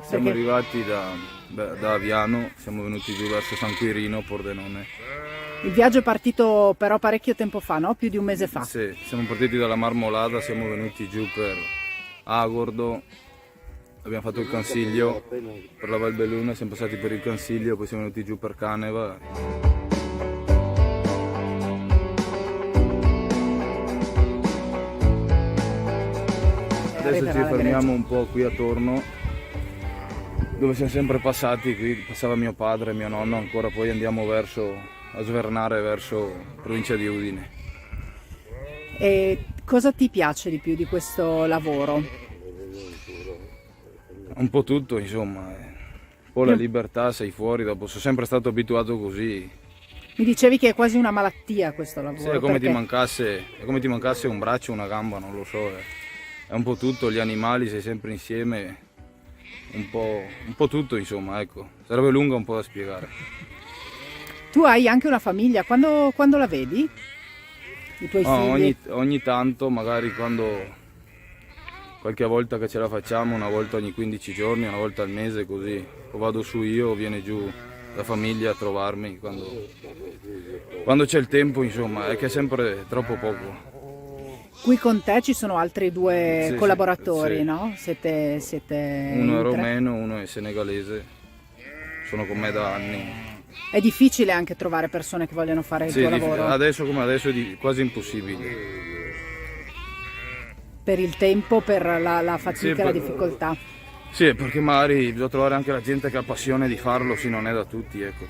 Siamo arrivati da Aviano, siamo venuti giù verso San Quirino, Pordenone. Il viaggio è partito però parecchio tempo fa, no? Più di un mese fa. Sì, siamo partiti dalla Marmolada, siamo venuti giù per Agordo, abbiamo fatto il Consiglio per la Valbelluna, siamo passati per il Consiglio, poi siamo venuti giù per Caneva. Adesso ci fermiamo un po' qui attorno, dove siamo sempre passati, qui passava mio padre e mio nonno, ancora poi andiamo a svernare verso provincia di Udine. E cosa ti piace di più di questo lavoro? Un po' tutto, insomma, un po' la libertà, sei fuori, dopo sono sempre stato abituato così. Mi dicevi che è quasi una malattia questo lavoro. Sì, è come, perché? è come ti mancasse un braccio, una gamba, non lo so. È un po' tutto, gli animali, sei sempre insieme, un po' tutto, insomma, ecco. Sarebbe lunga un po' da spiegare. Tu hai anche una famiglia, quando la vedi? I tuoi figli? Ogni tanto, magari qualche volta che ce la facciamo, una volta ogni 15 giorni, una volta al mese, così. O vado su io o viene giù la famiglia a trovarmi quando c'è il tempo, insomma, è che è sempre troppo poco. Qui con te ci sono altri due Sì, collaboratori, sì. no? Siete Uno è in tre. romeno, uno è senegalese, sono con me da anni. È difficile anche trovare persone che vogliono fare il Sì, tuo lavoro adesso come adesso è quasi impossibile. per il tempo, per la fatica, Sì, la difficoltà. Sì, perché magari bisogna trovare anche la gente che ha passione di farlo, sì, non è da tutti, ecco.